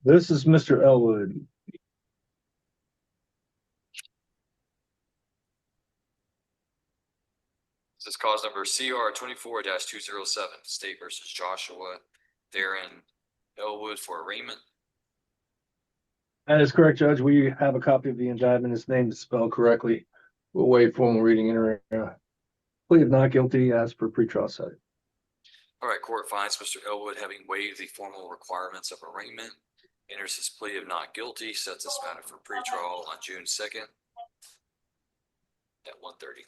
This is Mr. Elwood. This is cause number CR 24-207, State versus Joshua Theron Elwood for arraignment. That is correct, Judge. We have a copy of the indictment. His name is spelled correctly. We'll waive formal reading and plea of not guilty as per pretrial setting. All right, court finds Mr. Elwood having waived the formal requirements of arraignment, enters his plea of not guilty, sets this matter for pretrial on June 2nd at 1:30.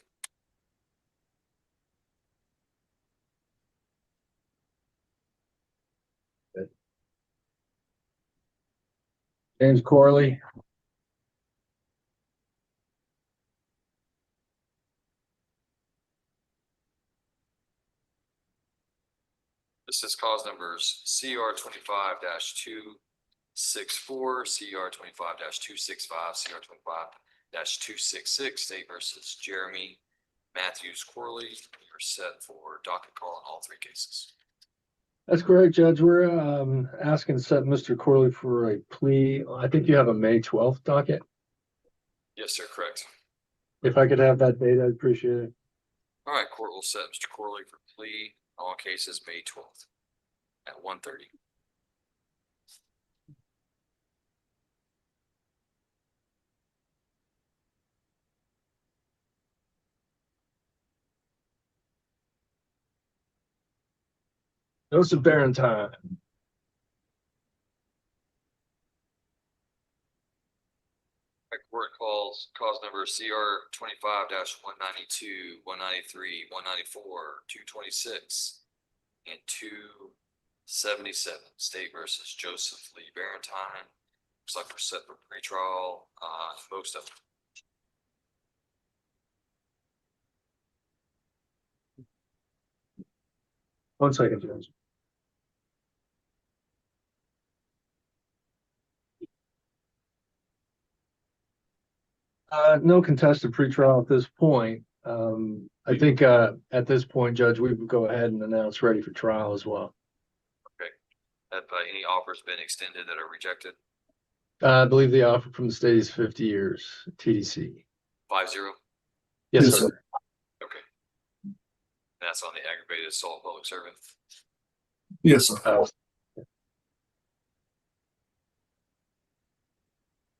James Corley. This is cause numbers CR 25-264, CR 25-265, CR 25-266, State versus Jeremy Matthews Corley. You're set for docket call in all three cases. That's correct, Judge. We're asking to set Mr. Corley for a plea. I think you have a May 12th docket. Yes, sir, correct. If I could have that date, I'd appreciate it. All right, court will set Mr. Corley for plea, all cases May 12th at 1:30. Joseph Barentine. Court calls cause number CR 25-192, 193, 194, 226, and 277, State versus Joseph Lee Barentine. Looks like we're set for pretrial, most of them. One second, Judge. No contested pretrial at this point. I think at this point, Judge, we would go ahead and announce ready for trial as well. Okay. Have any offers been extended that are rejected? I believe the offer from the state is 50 years TDC. 5-0? Yes, sir. Okay. That's on the aggravated assault public servant. Yes, sir.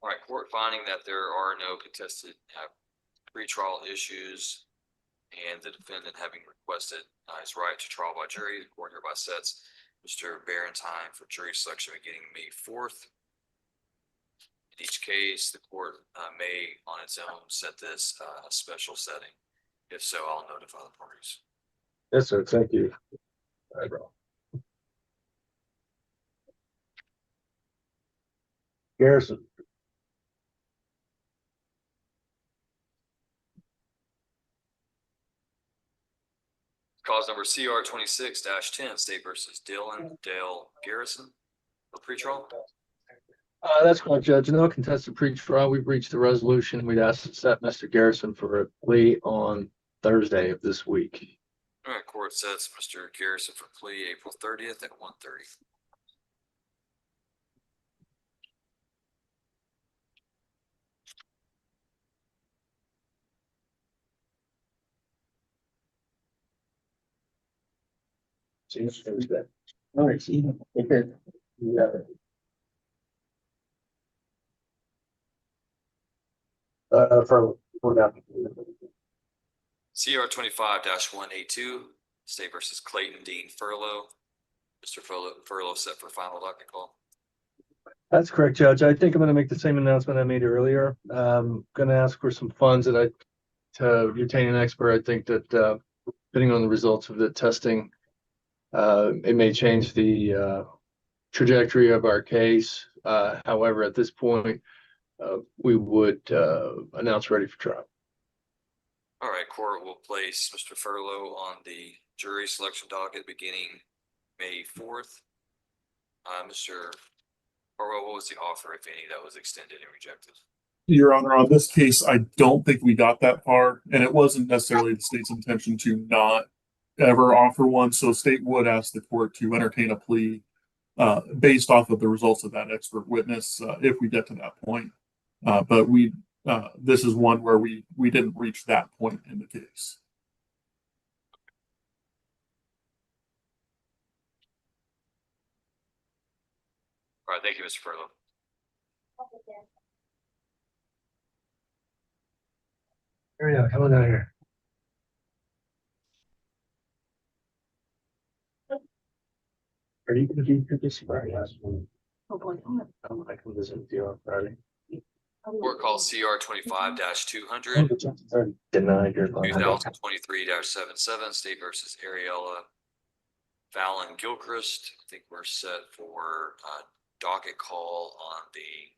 All right, court finding that there are no contested pretrial issues and the defendant having requested his right to trial by jury, the court hereby sets Mr. Barentine for jury selection beginning May 4th. In each case, the court may on its own set this a special setting. If so, I'll notify the parties. Yes, sir. Thank you. All right, bro. Garrison. Cause number CR 26-10, State versus Dale Garrison for pretrial. That's correct, Judge. No contested pretrial. We've reached the resolution. We'd ask to set Mr. Garrison for a plea on Thursday of this week. All right, court sets Mr. Garrison for plea April 30th at 1:30. Thursday. All right. Okay. Yeah. For that. CR 25-182, State versus Clayton Dean Furlow. Mr. Furlow set for final docket call. That's correct, Judge. I think I'm going to make the same announcement I made earlier. I'm going to ask for some funds to retain an expert. I think that depending on the results of the testing, it may change the trajectory of our case. However, at this point, we would announce ready for trial. All right, court will place Mr. Furlow on the jury selection docket beginning May 4th. Mr. Furlow, what was the offer, if any, that was extended and rejected? Your Honor, on this case, I don't think we got that far, and it wasn't necessarily the state's intention to not ever offer one. So state would ask the court to entertain a plea based off of the results of that expert witness, if we get to that point. But this is one where we didn't reach that point in the case. All right, thank you, Mr. Furlow. Here we go, come on down here. Are you gonna be here this Friday? I'm like, I'm visiting with you on Friday. Court call CR 25-200, Denied your. 2023-77, State versus Ariella Fallon Gilchrist. I think we're set for docket call on the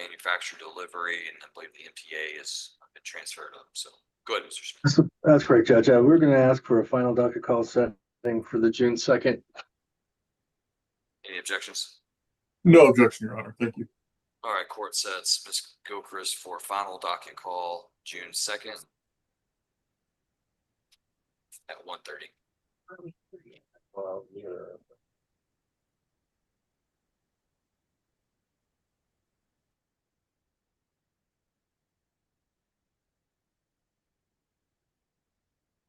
manufacturer delivery, and I believe the MTA has been transferred up. So go ahead, Mr. Smith. That's correct, Judge. We're gonna ask for a final docket call setting for the June 2nd. Any objections? No objection, Your Honor. Thank you. All right, court sets Ms. Gilchrist for final docket call June 2nd at 1:30. Well,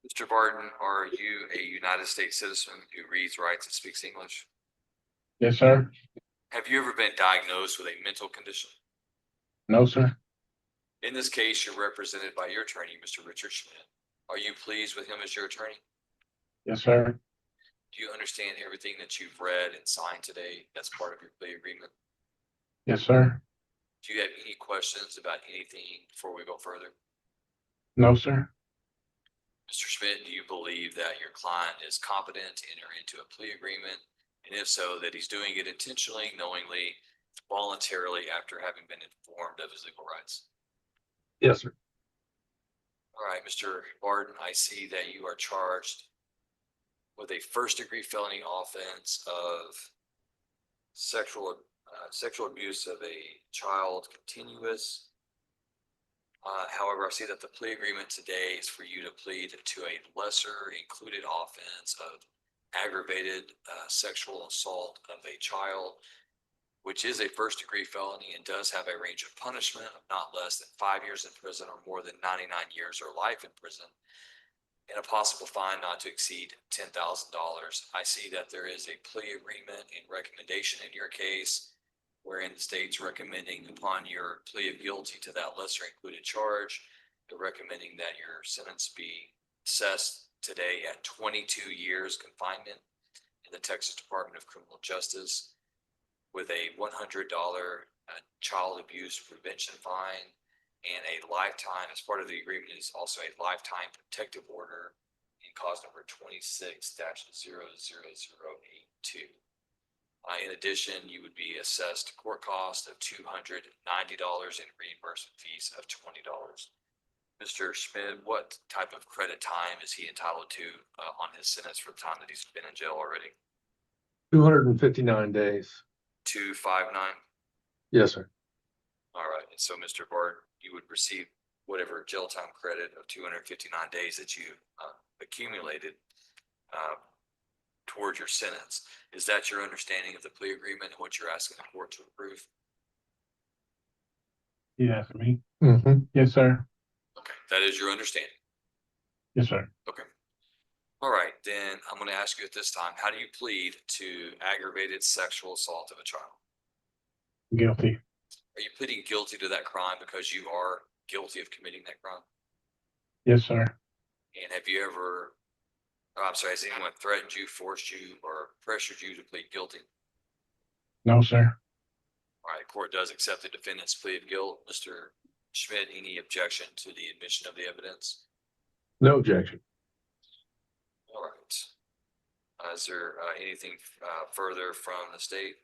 Mr. Barton, are you a United States citizen who reads, writes, and speaks English? yes, sir. Have you ever been diagnosed with a mental condition? No, sir. In this case, you're represented by your attorney, Mr. Richard Schmidt. Are you pleased with him as your attorney? Yes, sir. Do you understand everything that you've read and signed today as part of your plea agreement? Yes, sir. Do you have any questions about anything before we go further? No, sir. Mr. Schmidt, do you believe that your client is competent to enter into a plea agreement? And if so, that he's doing it intentionally, knowingly, voluntarily, after having been informed of his legal rights? Yes, sir. All right, Mr. Barton, I see that you are charged with a first-degree felony offense of sexual abuse of a child continuous. However, I see that the plea agreement today is for you to plead to a lesser included offense of aggravated sexual assault of a child, which is a first-degree felony and does have a range of punishment of not less than 5 years in prison or more than 99 years or life in prison, and a possible fine not to exceed $10,000. I see that there is a plea agreement and recommendation in your case, wherein the state's recommending upon your plea of guilty to that lesser included charge, they're recommending that your sentence be assessed today at 22 years confinement in the Texas Department of Criminal Justice, with a $100 child abuse prevention fine and a lifetime, as part of the agreement, is also a lifetime protective order in cause number 26-00082. In addition, you would be assessed court cost of $290 and reimbursement fees of $20. Mr. Schmidt, what type of credit time is he entitled to on his sentence for the time that he's been in jail already? 259 days. 259? Yes, sir. All right, and so Mr. Bart, you would receive whatever jail time credit of 259 days that you accumulated towards your sentence. Is that your understanding of the plea agreement and what you're asking the court to approve? Yeah, for me. Mm-hmm. Yes, sir. Okay, that is your understanding. Yes, sir. Okay. All right, then I'm going to ask you at this time, how do you plead to aggravated sexual assault of a child? Guilty. Are you pleading guilty to that crime because you are guilty of committing that crime? Yes, sir. And have you ever, I'm sorry, has anyone threatened you, forced you, or pressured you to plead guilty? No, sir. All right, court does accept the defendant's plea of guilt. Mr. Schmidt, any objection to the admission of the evidence? No objection. All right. Is there anything further from the state?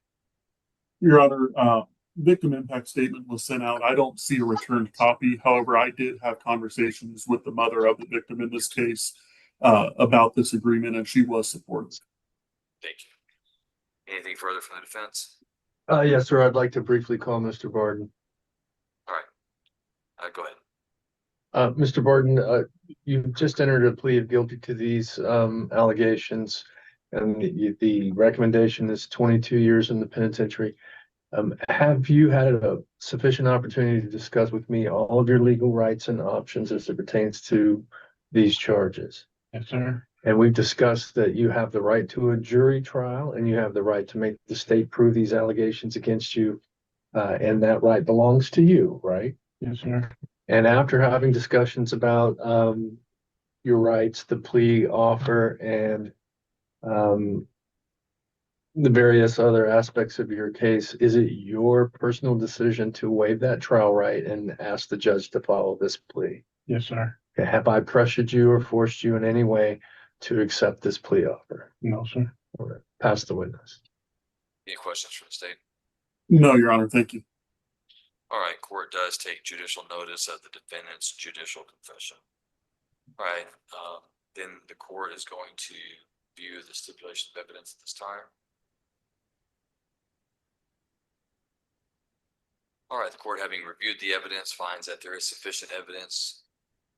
Your Honor, victim impact statement was sent out. I don't see a returned copy. However, I did have conversations with the mother of the victim in this case about this agreement, and she was supportive. Thank you. Anything further from the defense? Yes, sir. I'd like to briefly call Mr. Barton. All right. Go ahead. Mr. Barton, you've just entered a plea of guilty to these allegations. and the recommendation is 22 years in the penitentiary. Have you had a sufficient opportunity to discuss with me all of your legal rights and options as it pertains to these charges? Yes, sir. And we've discussed that you have the right to a jury trial and you have the right to make the state prove these allegations against you. And that right belongs to you, right? Yes, sir. And after having discussions about your rights, the plea offer, and the various other aspects of your case, is it your personal decision to waive that trial right and ask the judge to follow this plea? Yes, sir. Have I pressured you or forced you in any way to accept this plea offer? No, sir. Or pass the witness? Any questions from the state? No, Your Honor, thank you. All right, court does take judicial notice of the defendant's judicial confession. All right, then the court is going to view the stipulation of evidence at this time. All right, the court, having reviewed the evidence, finds that there is sufficient evidence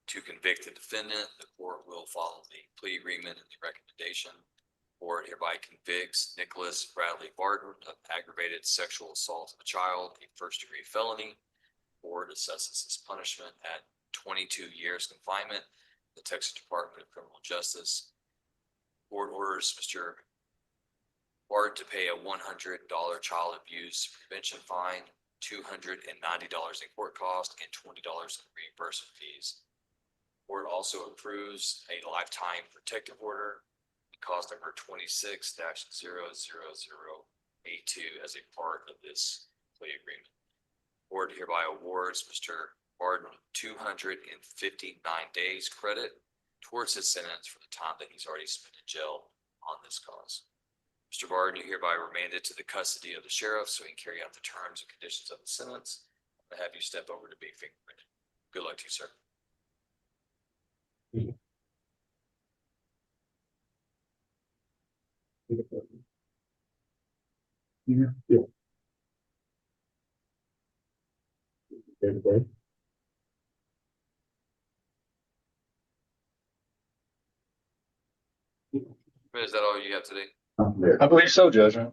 to convict the defendant. The court will follow the plea agreement and the recommendation. The court hereby convicts Nicholas Bradley Barton of aggravated sexual assault of a child, a first-degree felony. The court assesses his punishment at 22 years confinement in the Texas Department of Criminal Justice. The court orders Mr. Barton to pay a $100 child abuse prevention fine, $290 in court cost, and $20 in reimbursement fees. The court also approves a lifetime protective order, cost number 26-00082 as a part of this plea agreement. The court hereby awards Mr. Barton 259 days credit towards his sentence for the time that he's already spent in jail on this cause. Mr. Barton, you're hereby remanded to the custody of the sheriff so he can carry out the terms and conditions of the sentence. I'll have you step over to be fingerprinted. Good luck to you, sir. Yeah. Is that all you have today? I believe so, Judge. I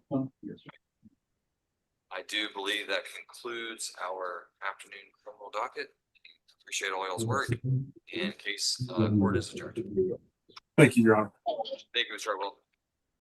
do believe that concludes our afternoon criminal docket. Appreciate all y'all's work. In case court is adjourned. Thank you, Your Honor. Thank you, Mr. Hartwell.